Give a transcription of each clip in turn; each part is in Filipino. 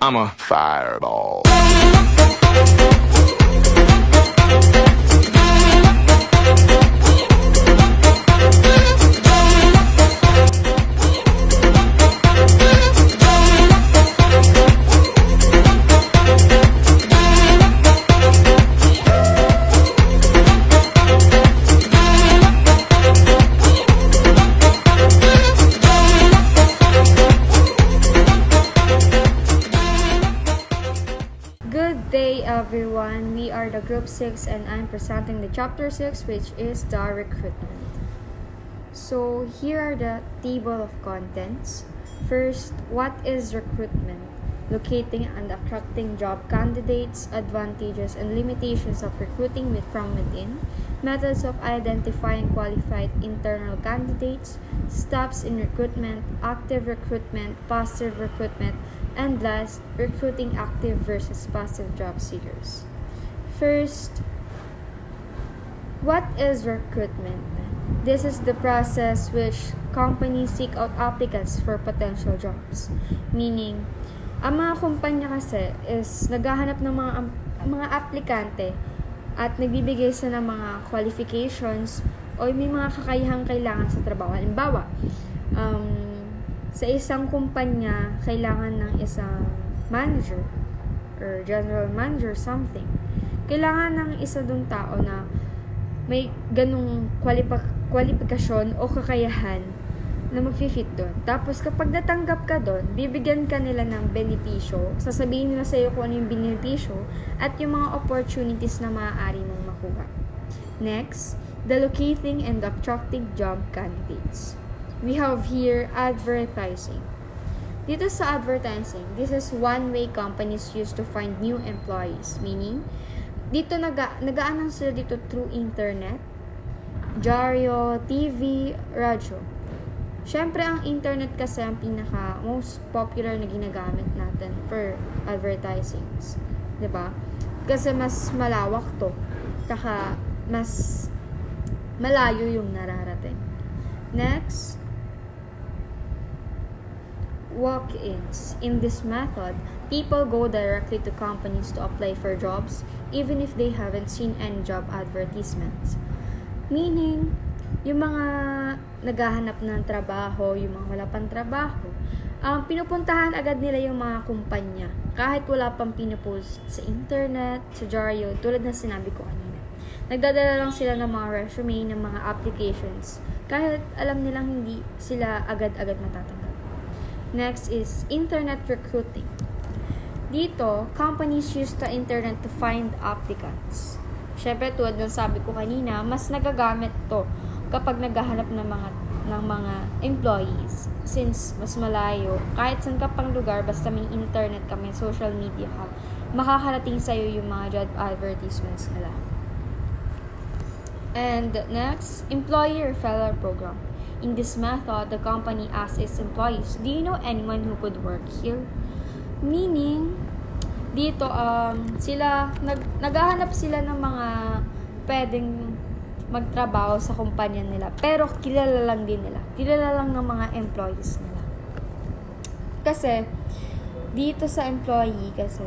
I'm a fireball. Good day everyone, we are the group 6 and I'm presenting the chapter 6, which is the recruitment. So here are the table of contents. First, what is recruitment? Locating and attracting job candidates, advantages and limitations of recruiting from within, methods of identifying qualified internal candidates, steps in recruitment, active recruitment, passive recruitment, and last, recruiting active versus passive job seekers. First, what is recruitment? This is the process which companies seek out applicants for potential jobs. Meaning, ang mga kumpanya kasi is naghahanap ng mga aplikante at nagbibigay sila ng mga qualifications o may mga kakayahang kailangan sa trabaho. Halimbawa, sa isang kumpanya, kailangan ng isang manager or general manager, something. Kailangan ng isa dong tao na may ganung kwalifikasyon o kakayahan na mag-fit doon. Tapos kapag natanggap ka doon, bibigyan ka nila ng benepisyo, sasabihin nila sa iyo kung ano yung benepisyo at yung mga opportunities na maaari mong makuha. Next, the locating and attracting job candidates. We have here advertising. Dito sa advertising, this is one way companies use to find new employees. Meaning, dito nag-a-announce sila dito through internet, dyaryo, TV, radyo. Siyempre, ang internet kasi ang pinaka most popular na ginagamit natin for advertisings. 'Di ba? Kasi mas malawak to. Kaka mas malayo yung nararating. Next, walk-ins. In this method, people go directly to companies to apply for jobs even if they haven't seen any job advertisements. Meaning, yung mga naghahanap ng trabaho, yung mga wala pang trabaho, pinupuntahan agad nila yung mga kumpanya kahit wala pang pinupost sa internet, sa dyaryo, tulad na sinabi ko kanina. Nagdadala lang sila ng mga resume, ng mga applications kahit alam nilang hindi sila agad-agad matatanggap. Next is internet recruiting. Dito, companies use the internet to find applicants. Syempre, tulad ng sabi ko kanina, mas nagagamit to kapag naghahanap ng mga employees. Since mas malayo, kahit saan ka pang lugar, basta may internet ka, may social media ka, makakarating sa'yo yung mga job advertisements nila. And next, employee referral program. In this method, the company asks its employees, do you know anyone who could work here? Meaning, dito, naghahanap sila ng mga pwedeng magtrabaho sa kumpanya nila. Pero, kilala lang din nila. Kilala lang ng mga employees nila. Kasi, dito sa employee, kasi,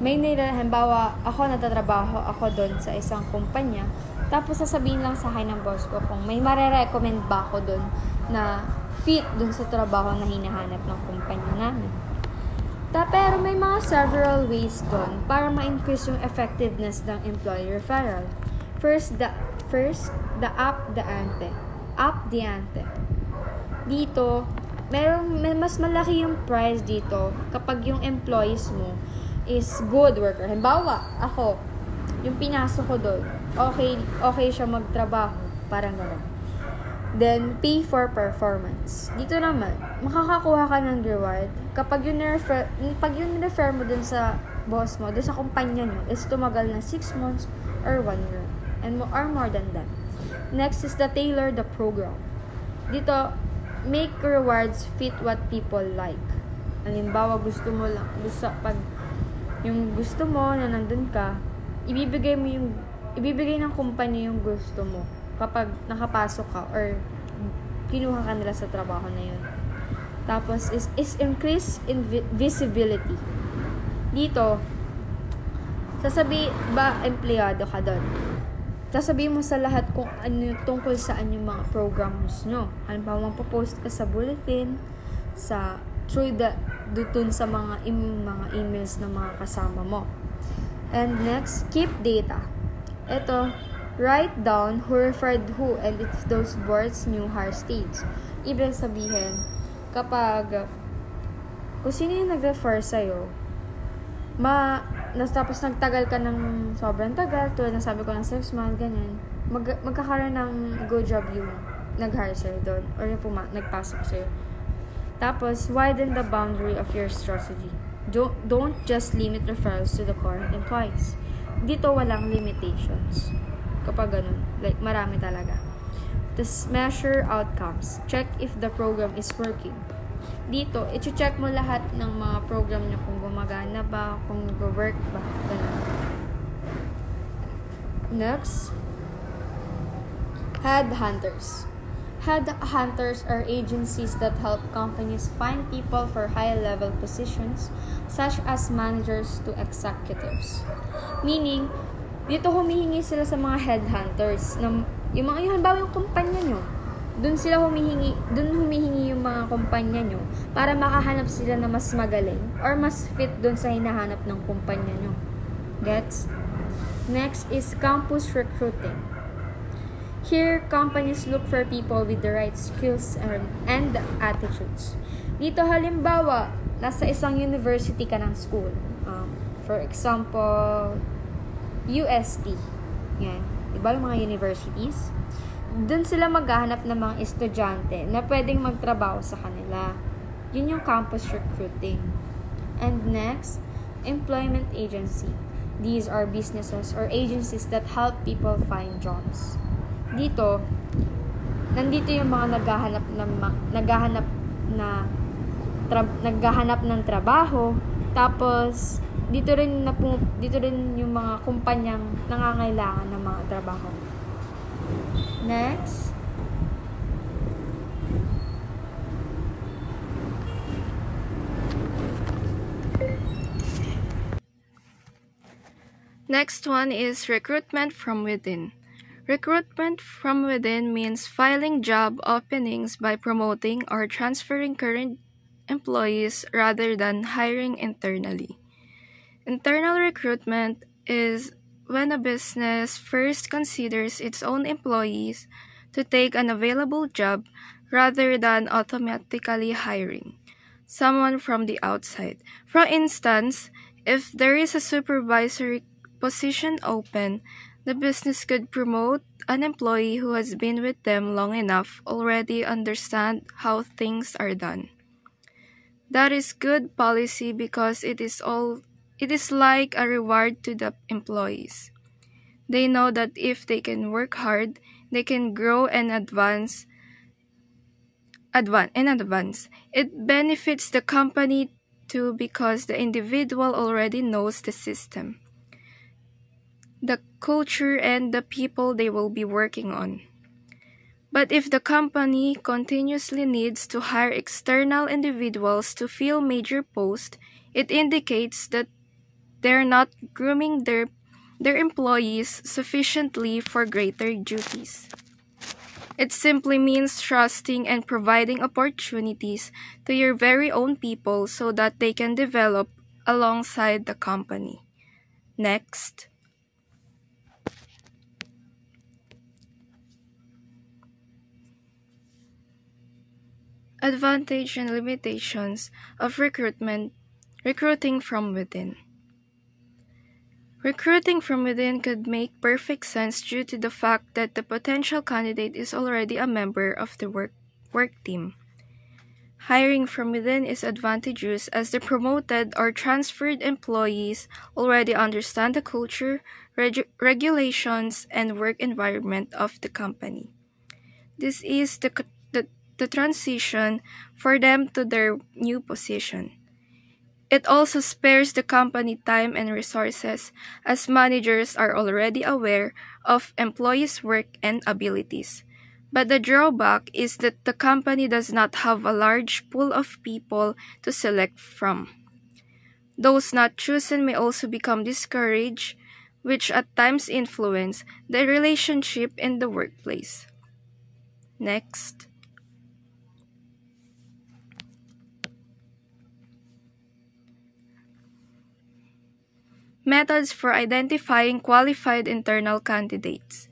may halimbawa, ako natatrabaho ako doon sa isang kumpanya, tapos sasabihin lang sa akin ng boss ko kung may marirecommend ba ako doon na fit doon sa trabaho na hinahanap ng kumpanya namin. Pero may mga several ways doon para ma-increase yung effectiveness ng employee referral. First, the app the ante. Up the ante. Dito, mas malaki yung price dito kapag yung employees mo is good worker. Halimbawa, ako, yung pinasok ko doon, okay siya magtrabaho, parang gano'n. Then, pay for performance. Dito naman, makakakuha ka ng reward kapag pag yung refer mo dun sa boss mo, dun sa kumpanya nyo, is tumagal na 6 months or 1 year. Or more than that. Next is the tailor the program. Dito, make rewards fit what people like. Halimbawa, pag yung gusto mo na nandun ka, ibibigay ng kumpanya yung gusto mo kapag nakapasok ka or kinuha ka nila sa trabaho na yun. Tapos is increase in visibility. Dito, empleyado ka doon. Sasabihin mo sa lahat kung ano tungkol saan yung mga programs nyo. Halimbawa, magpo-post ka sa bulletin, dun sa mga emails ng mga kasama mo. And next, keep data. Ito, write down who referred who and if those words new hire stage. Ibig sabihin, kung sino yung nag-refer sa'yo, tapos nagtagal ka ng sobrang tagal, tulad ng sabi ko ng 6 months, ganyan, magkakaroon ng good job yung nag-hire sa'yo doon, or yung nagpasok sa'yo. Tapos, widen the boundary of your strategy. Don't just limit referrals to the current employees. Dito, walang limitations. Kapag ganun, like, marami talaga. Tapos, measure outcomes. Check if the program is working. Dito, i-check mo lahat ng mga program nyo kung gumagana ba, kung nag-work ba, ganun. Next, headhunters. Headhunters are agencies that help companies find people for high-level positions, such as managers to executives. Meaning, dito humihingi sila sa mga headhunters, yung halimbawa yung kumpanya nyo, doon humihingi yung mga kumpanya nyo para makahanap sila na mas magaling or mas fit doon sa hinahanap ng kumpanya nyo. Gets? Next is campus recruiting. Here, companies look for people with the right skills and attitudes. Dito halimbawa, nasa isang university ka ng school. For example, UST. Yan. Diba yung mga universities? Doon sila maghahanap ng mga estudyante na pwedeng magtrabaho sa kanila. Yun yung campus recruiting. And next, employment agency. These are businesses or agencies that help people find jobs. Nandito yung mga naghahanap ng trabaho. Tapos dito rin yung mga kumpanyang nangangailangan ng mga trabaho. Next, one is recruitment from within. Recruitment from within means filling job openings by promoting or transferring current employees rather than hiring internally. Internal recruitment is when a business first considers its own employees to take an available job rather than automatically hiring someone from the outside. For instance, if there is a supervisory position open, the business could promote an employee who has been with them long enough already understand how things are done. That is good policy because it is like a reward to the employees. They know that if they can work hard, they can grow and advance. It benefits the company too because the individual already knows the system, the culture, and the people they will be working on. But if the company continuously needs to hire external individuals to fill major posts, it indicates that they're not grooming their employees sufficiently for greater duties. It simply means trusting and providing opportunities to your very own people so that they can develop alongside the company. Next. Advantage and limitations of recruiting from within. Recruiting from within could make perfect sense due to the fact that the potential candidate is already a member of the work team. Hiring from within is advantageous as the promoted or transferred employees already understand the culture, regulations, and work environment of the company. This is the transition for them to their new position. It also spares the company time and resources as managers are already aware of employees' work and abilities. But the drawback is that the company does not have a large pool of people to select from. Those not chosen may also become discouraged, which at times influence the relationship in the workplace. Next. Methods for identifying qualified internal candidates.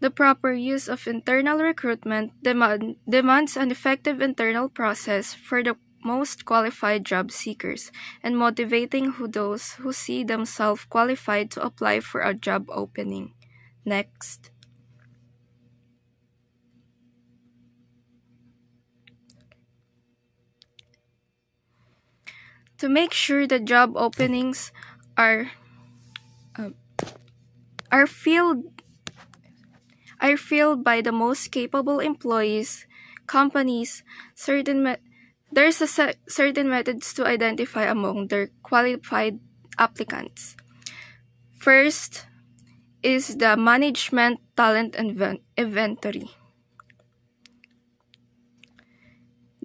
The proper use of internal recruitment demands an effective internal process for the most qualified job seekers and motivating those who see themselves qualified to apply for a job opening. Next. To make sure the job openings are filled by the most capable employees, companies, certain methods to identify among their qualified applicants. First is the management talent inventory.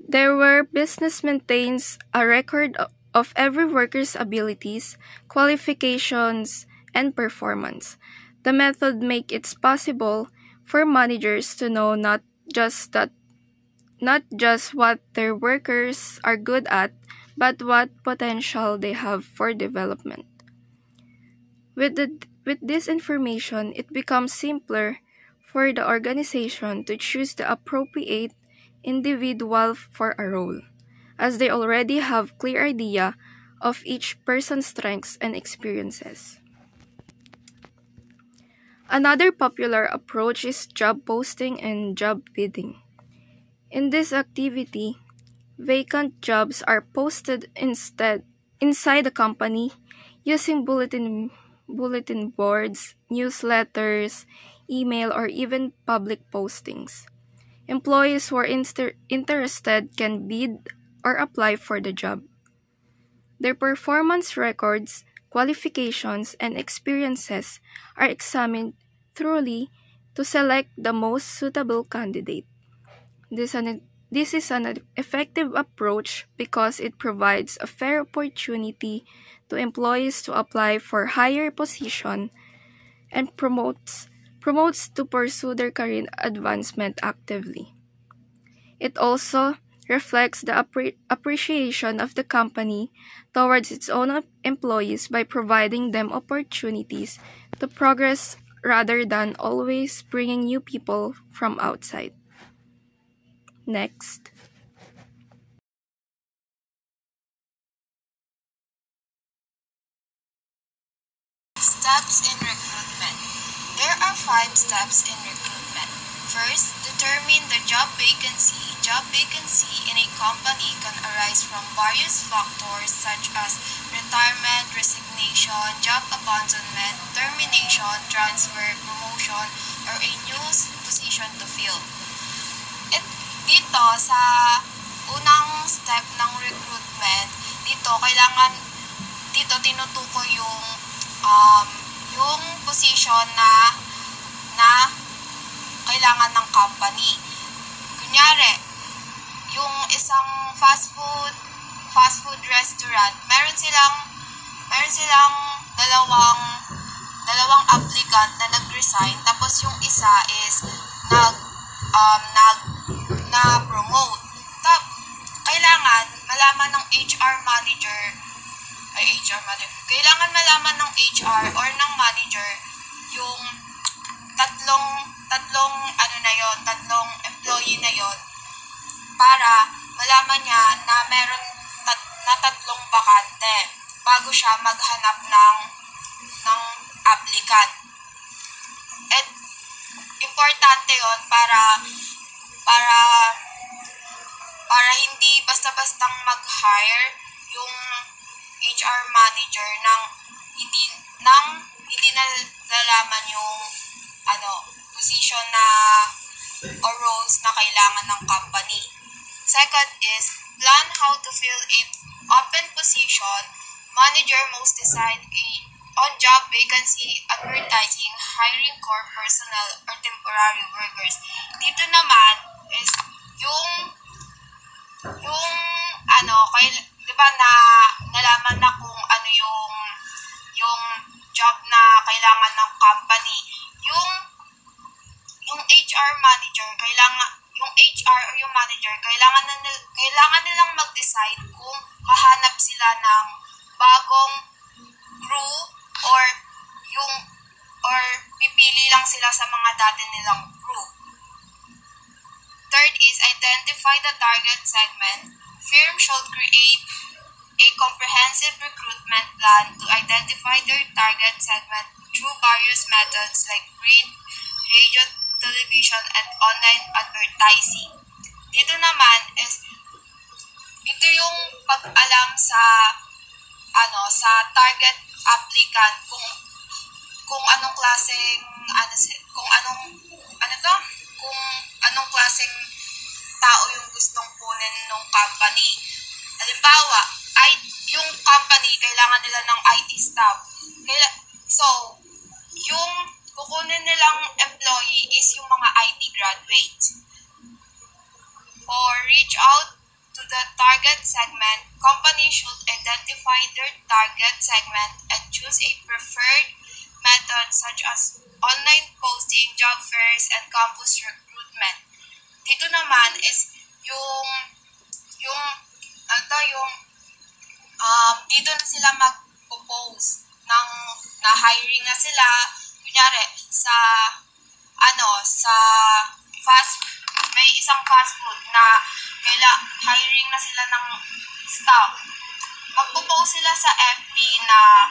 Where business maintains a record of every worker's abilities, qualifications, and performance. The method makes it possible for managers to know not just what their workers are good at, but what potential they have for development. With this information, it becomes simpler for the organization to choose the appropriate individual for a role, as they already have clear idea of each person's strengths and experiences. Another popular approach is job posting and job bidding. In this activity, vacant jobs are posted inside the company using bulletin boards, newsletters, email, or even public postings. Employees who are interested can bid or apply for the job. Their performance records, qualifications, and experiences are examined thoroughly to select the most suitable candidate. This is an effective approach because it provides a fair opportunity to employees to apply for higher position and promotes to pursue their career advancement actively. It also reflects the appreciation of the company towards its own employees by providing them opportunities to progress rather than always bringing new people from outside. Next. Steps in recruitment. There are 5 steps in recruitment. First, determine the job vacancy. Job vacancy in a company can arise from various factors such as retirement, resignation, job abandonment, termination, transfer, promotion, or a new position to fill. Dito sa unang step ng recruitment, dito tinutukoy yung position na kailangan ng company. Kunyari, yung isang fast food restaurant, meron silang dalawang applicant na nag-resign, tapos yung isa is na-promote. Kailangan malaman ng kailangan malaman ng HR or ng manager yung tatlong employee na yon para malaman niya na meron na tatlong bakante bago siya maghanap ng applicant. At importante yon para hindi basta-bastang mag-hire yung HR manager ng hindi nalalaman yung position na or roles na kailangan ng company. Second is plan how to fill a open position. Manager must decide on-job vacancy advertising, hiring core personnel or temporary workers. Dito naman is yung kay, di ba na nalaman na kung ano yung job na kailangan ng company. Yung HR manager, yung HR or yung manager, kailangan nilang mag-decide kung hahanap sila ng bagong crew or pipili lang sila sa mga dati nilang crew. Third is identify the target segment. Firm should create a comprehensive recruitment plan to identify their target segment through various methods like print, radio, television, and online advertising. Dito naman is ito yung pag-alam sa target applicant kung anong klaseng kung anong klaseng tao yung gustong kunin ng company. Halimbawa, yung company kailangan nila ng IT staff. So, yung kukunin nilang employee is yung mga IT graduates. For reach out to the target segment, companies should identify their target segment and choose a preferred method such as online posting, job fairs, and campus recruitment. Dito naman is dito na sila mag-propose ng na hiring na sila, kunyari may isang fast food na hiring na sila ng staff. Mag-propose sila sa FB na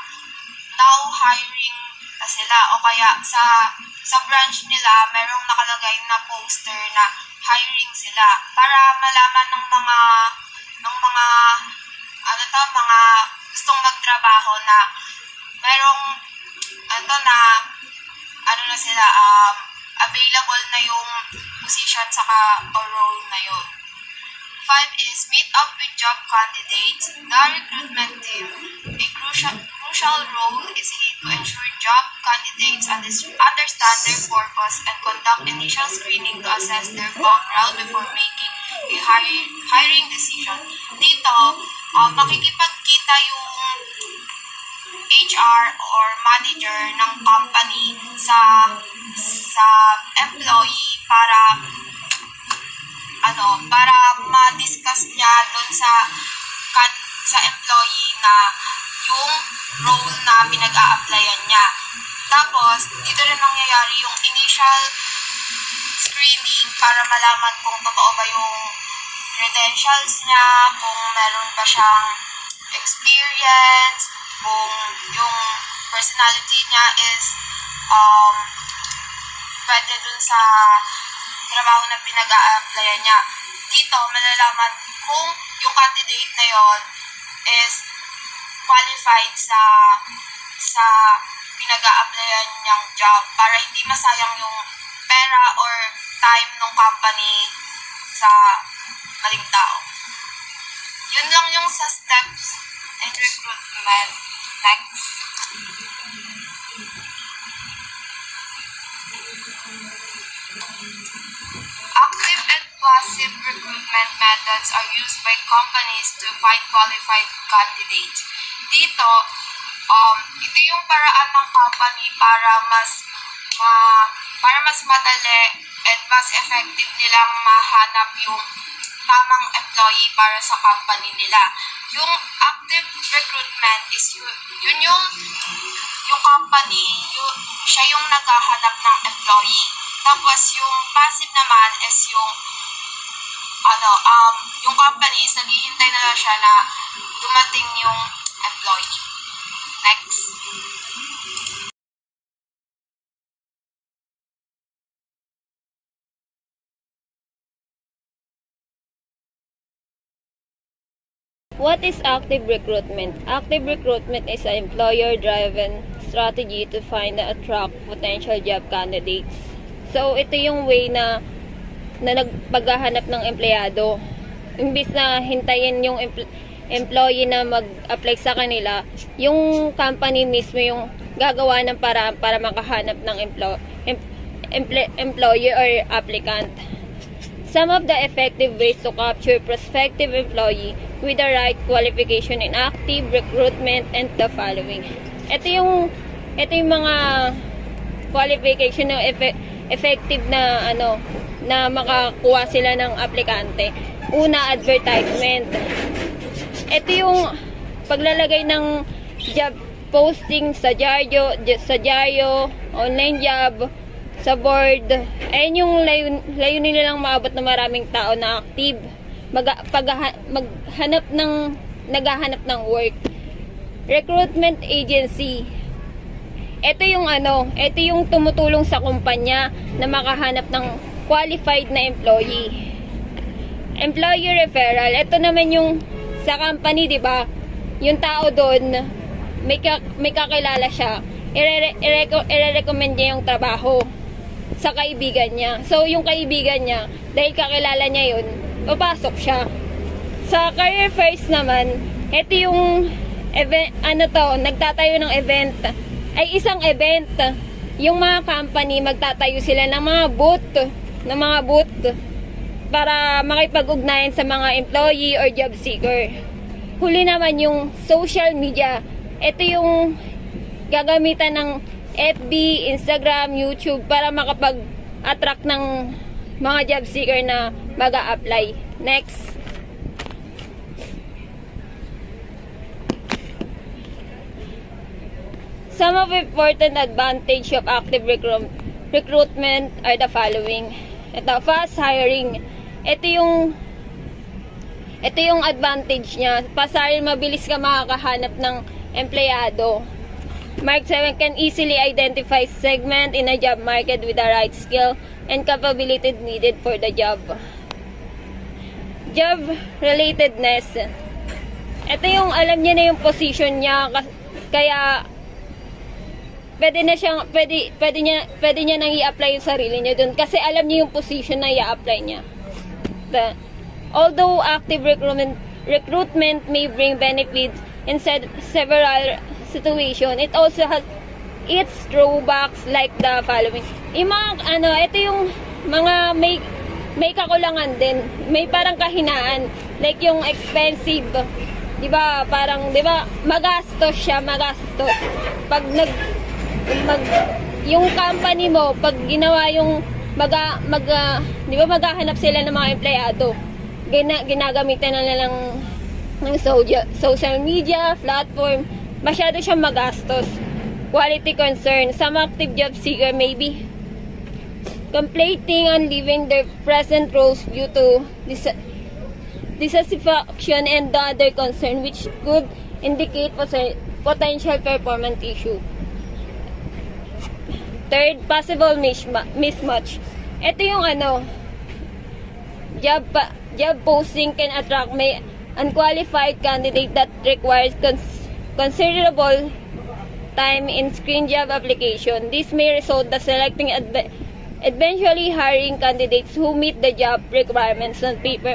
now hiring na sila, o kaya sa branch nila merong nakalagay na poster na hiring sila para malaman ng mga gustong magtrabaho na merong available na yung position saka o role na yun. 5 is meet up with job candidates. The recruitment team, a crucial role is to ensure job candidates understand their purpose and conduct initial screening to assess their background before making a hiring decision. Dito, makikipagkita yung HR or manager ng company sa employee para ma-discuss niya doon sa employee na yung role na pinag-a-applyan niya. Tapos, dito rin nangyayari yung initial screening para malaman kung totoo ba yung credentials niya, kung meron ba siyang experience, kung yung personality niya is pwede dun sa trabaho na pinag-a-applyan niya. Dito, malalaman kung yung candidate na yon is qualified sa pinag-a-applyan niyang job para hindi masayang yung pera or time ng company sa maling tao. Yun lang yung sa steps in recruitment. Next. Active and passive recruitment methods are used by companies to find qualified candidates. Dito, ito yung paraan ng company para mas madali and mas effective nilang mahanap yung tamang employee para sa company nila. Yung active recruitment is yun yung company, siya yung naghahanap ng employee. Tapos yung passive naman is yung company is naghihintay na lang siya na dumating yung employee. Next. What is active recruitment? Active recruitment is an employer-driven strategy to find and attract potential job candidates. So, ito yung way na nagpaghahanap ng empleyado. Imbis na hintayin employee na mag-apply sa kanila, yung company mismo yung gagawa ng paraan para makahanap ng employer or applicant. Some of the effective ways to capture prospective employee with the right qualification in active recruitment and the following. Ito yung mga qualification ng effective na na makakuha sila ng aplikante. Una, advertisement. Ito yung paglalagay ng job posting sa dyaryo, online job, sa board. Ayun yung layunin nilang maabot ng maraming tao na active, naghahanap ng work. Recruitment agency. Ito yung tumutulong sa kumpanya na makahanap ng qualified na employee. Employee referral. Ito naman yung sa company, 'di ba? Yung tao doon may kakilala siya. I-recommend niya yung trabaho sa kaibigan niya. So, yung kaibigan niya, dahil kakilala niya yun, papasok siya. Sa career fairs naman, ito yung event, nagtatayo ng event. Ay isang event. Yung mga company, magtatayo sila ng mga booth para makipag-ugnayan sa mga employee or job seeker. Huli naman yung social media. Ito yung gagamitan ng FB, Instagram, YouTube para makapag-attract ng mga job seeker na mag-a-apply. Next. Some of the important advantage of active recruitment are the following. Ito, fast hiring. Ito yung advantage niya. Fast hiring, mabilis ka makakahanap ng empleyado. Mark 7 can easily identify segment in a job market with the right skill and capability needed for the job. Job relatedness. Ito yung alam niya na yung position niya, kaya pwede niya nang i-apply yung sarili niya dun kasi alam niya yung position na i-apply niya. Although active recruitment may bring benefits in several situations, it also has its drawbacks like the following. Ito yung mga may kakulangan din. May parang kahinaan. Like yung expensive. Diba? Parang, diba? Magastos siya, magastos. Pag yung company mo, pag ginawa yung diba maghahanap sila ng mga empleyado, ginagamitan na lang ng social media, platform, masyado siyang magastos. Quality concern. Some active job seeker may be complaining on leaving their present roles due to dissatisfaction and other concern which could indicate potential performance issue. Third, possible mismatch. Ito yung job posting can attract may unqualified candidate that requires considerable time in screen job application. This may result in selecting eventually hiring candidates who meet the job requirements on paper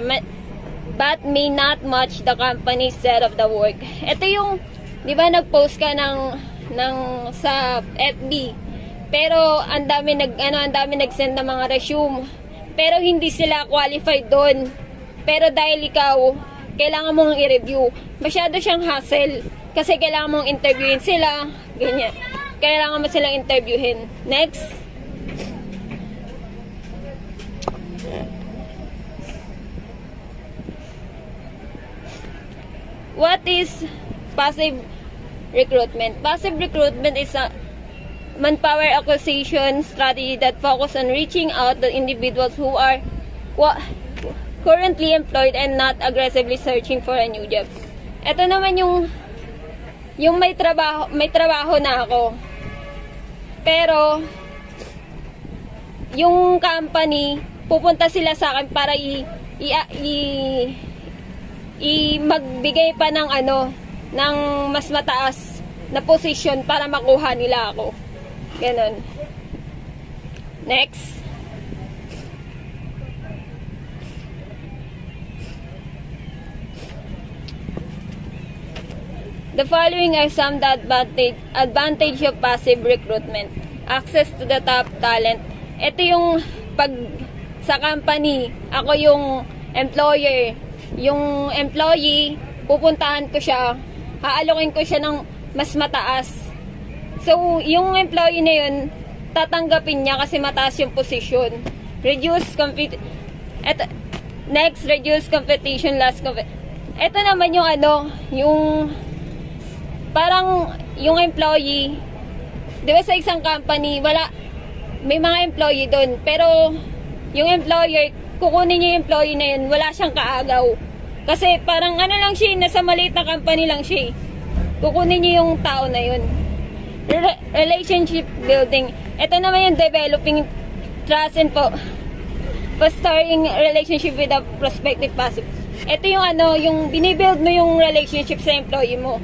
but may not match the company's set of the work. Ito yung, di ba nag-post ka sa FB, pero ang dami nag-send ng mga resume, pero hindi sila qualified doon. Pero dahil ikaw, kailangan mong i-review. Masyado siyang hassle. Kasi kailangan mong interviewin sila. Ganyan. Kailangan mo silang interviewin. Next. What is passive recruitment? Passive recruitment is a manpower acquisition strategy that focus on reaching out to individuals who are currently employed and not aggressively searching for a new job. Ito naman yung may trabaho na ako. Pero yung company, pupunta sila sa akin para magbigay pa ng ng mas mataas na position para makuha nila ako. Ganon. Next. The following are some advantage of passive recruitment. Access to the top talent. Ito yung pag sa company, ako yung employer, yung employee, pupuntahan ko siya, haalokin ko siya ng mas mataas. So, yung employee na yun, tatanggapin niya kasi mataas yung position. Reduce competition, ito naman yung yung parang yung employee, di ba sa isang company, may mga employee doon, pero yung employer, kukunin niya yung employee na yun, wala siyang kaagaw. Kasi parang lang siya, nasa maliit na company lang siya. Kukunin niya yung tao na yun. Relationship building. Ito naman yung developing trust and fostering relationship with a prospective passive. Ito yung yung binibuild mo yung relationship sa employee mo.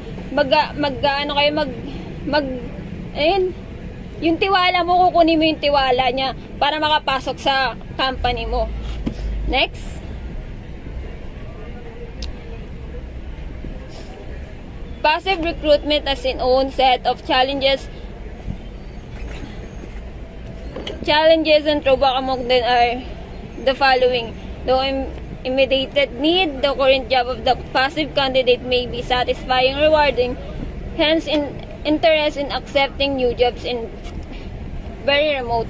Yung tiwala mo, kukunin mo yung tiwala niya para makapasok sa company mo. Next. Passive recruitment has its own set of challenges and drawbacks. Among them are the following. The immediate need, the current job of the passive candidate may be satisfying, rewarding, hence interest in accepting new jobs in very remote,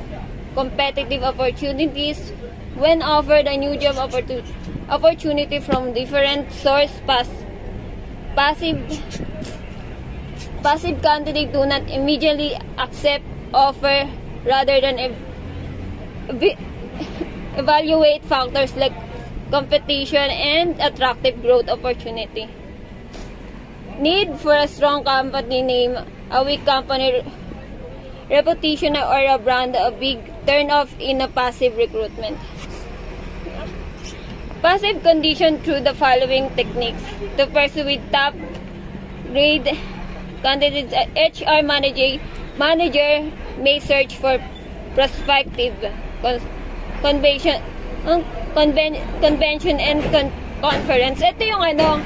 competitive opportunities. When offered a new job opportunity from different source, passive candidates do not immediately accept offer, rather than evaluate factors like competition and attractive growth opportunity. Need for a strong company name, a weak company reputation, or a brand, a big turn-off in a passive recruitment. Passive condition through the following techniques to pursue with top grade candidates. HR manager may search for prospective convention and conference. Ito yung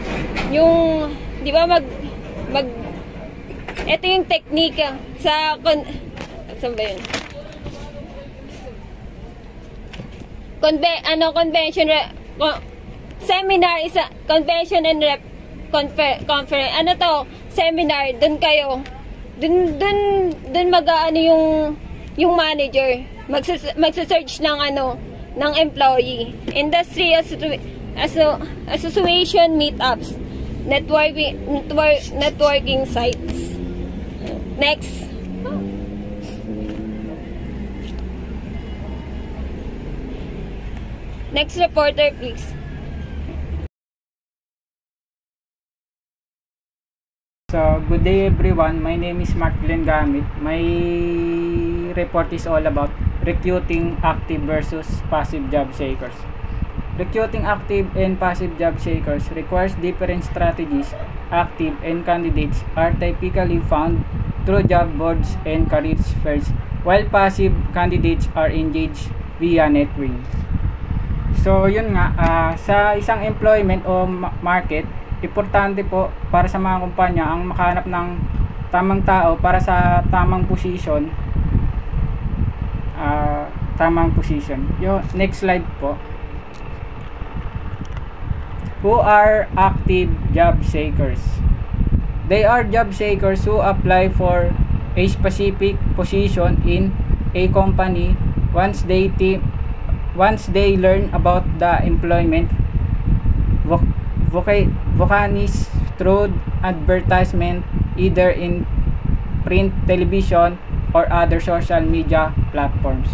yung di ba ito yung technique sa saan ba yun? Convention seminar is a convention and conference. Seminar, dun kayo. Dun yung manager magse-search ng ng employee. Industry association meetups, networking sites. Next. Next reporter, please. So, good day everyone. My name is Mark Glenn Gamit. My report is all about recruiting active versus passive job seekers. Recruiting active and passive job seekers requires different strategies. Active and candidates are typically found through job boards and careers fairs, while passive candidates are engaged via networking. So yun nga, sa isang employment o market, importante po para sa mga kumpanya ang makahanap ng tamang tao para sa tamang position. Next slide po. Who are active job seekers? They are job seekers who apply for a specific position in a company once they learn about the employment vacancies through advertisement either in print, television, or other social media platforms.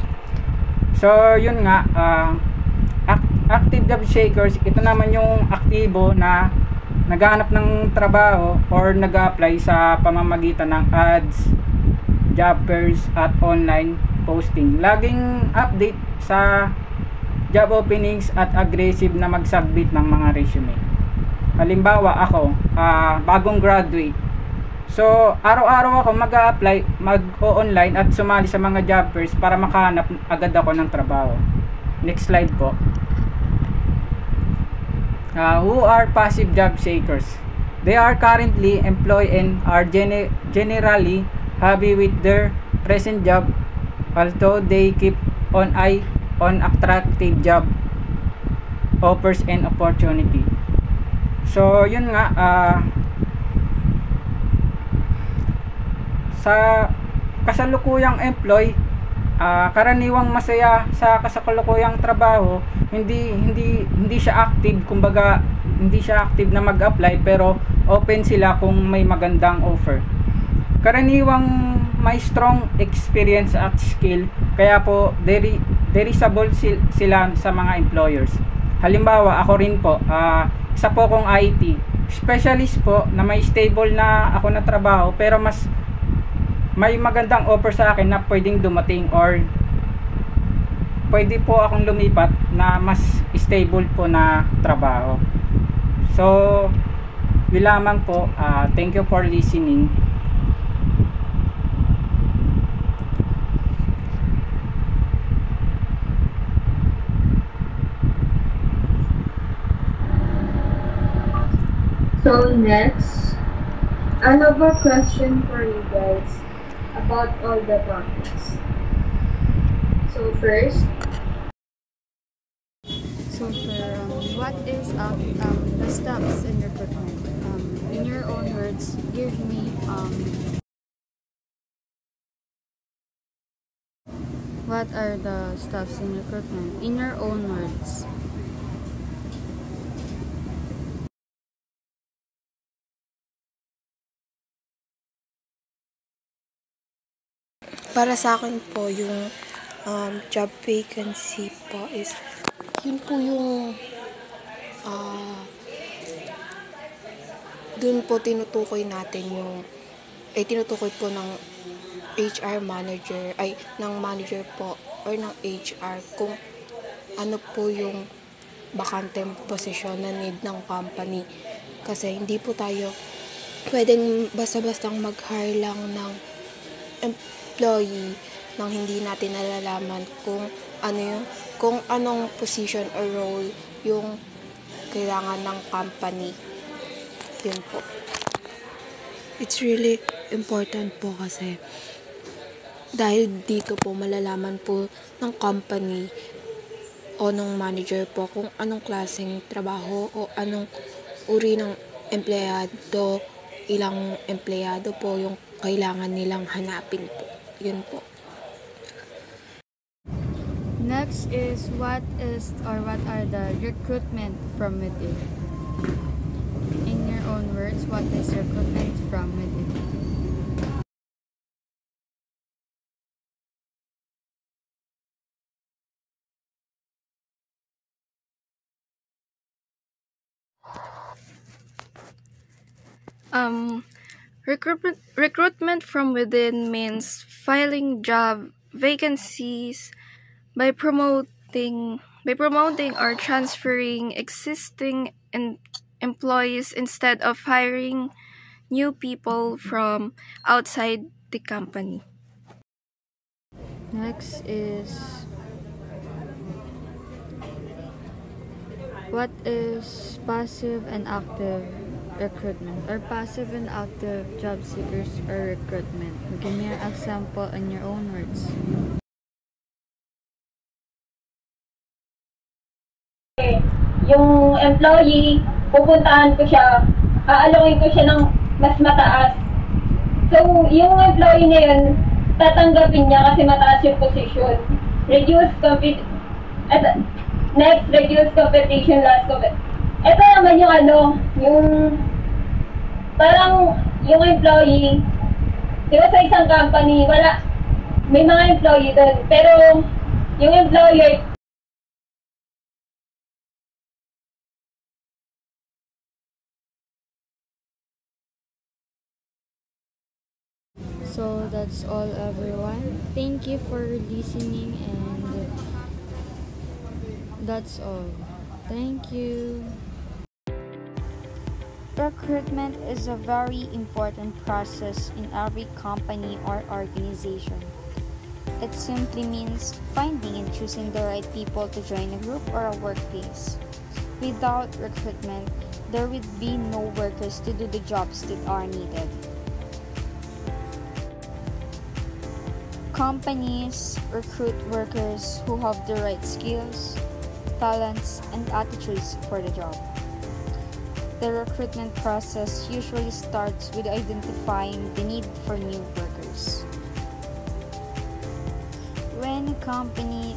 So yun nga, active job seekers, ito naman yung aktibo na naghahanap ng trabaho or nag-apply sa pamamagitan ng ads, job fairs at online posting. Laging update sa job openings at aggressive na mag-submit ng mga resume. Halimbawa ako, bagong graduate. So, araw-araw ako mag-a-apply, mag-o-online at sumali sa mga job fairs para makahanap agad ako ng trabaho. Next slide po. Who are passive job seekers? They are currently employed and are generally happy with their present job, although they keep an eye on attractive job offers and opportunity. So yun nga, sa kasalukuyang employee, karaniwang masaya sa kasalukuyang trabaho, hindi siya active, kumbaga hindi siya active na mag-apply, pero open sila kung may magandang offer. Karaniwang may strong experience at skill, kaya po desirable sila sa mga employers. Halimbawa, ako rin po, isa po akong IT specialist po na may stable na ako na trabaho, pero mas may magandang offer sa akin na pwedeng dumating, or pwede po akong lumipat na mas stable po na trabaho. So yun lamang po. Thank you for listening. So next, I have a question for you guys about all the topics. So first, what is the steps in recruitment? In your own words, give me what are the steps in recruitment in your own words? Para sa akin po, yung job vacancy po is, yun po yung dun po tinutukoy natin yung, tinutukoy po ng HR manager, ng manager po, or ng HR, kung ano po yung bakanteng posisyon na need ng company. Kasi hindi po tayo pwedeng basta-bastang mag-hire lang ng employee nang hindi natin nalalaman kung anong position or role yung kailangan ng company. Yun po. It's really important po kasi dahil dito po malalaman po ng company o ng manager po kung anong klaseng trabaho o anong uri ng empleyado, ilang empleyado po yung kailangan nilang hanapin po. Yun po. Next is what are the recruitment from within? In your own words, what is recruitment from within? Recruitment from within means filing job vacancies by promoting or transferring existing employees instead of hiring new people from outside the company. Next is what is passive and active recruitment, or passive and active job seekers or recruitment? Give me an example in your own words. Yung employee, pupuntahan ko siya, aalawin ko siya ng mas mataas. So, yung employee na yun, tatanggapin niya kasi mataas yung position. Next, reduce competition, last competition. Ito naman yung parang yung employee, di ba sa isang company, may mga employee doon, pero yung employer, So that's all, everyone. Thank you for listening, and that's all. Thank you. Recruitment is a very important process in every company or organization. It simply means finding and choosing the right people to join a group or a workplace. Without recruitment, there would be no workers to do the jobs that are needed. Companies recruit workers who have the right skills, talents, and attitudes for the job. The recruitment process usually starts with identifying the need for new workers. When a company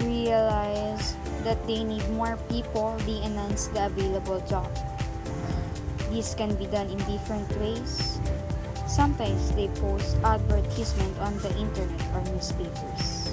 realizes that they need more people, they announce the available job. This can be done in different ways. Sometimes they post advertisement on the internet or newspapers.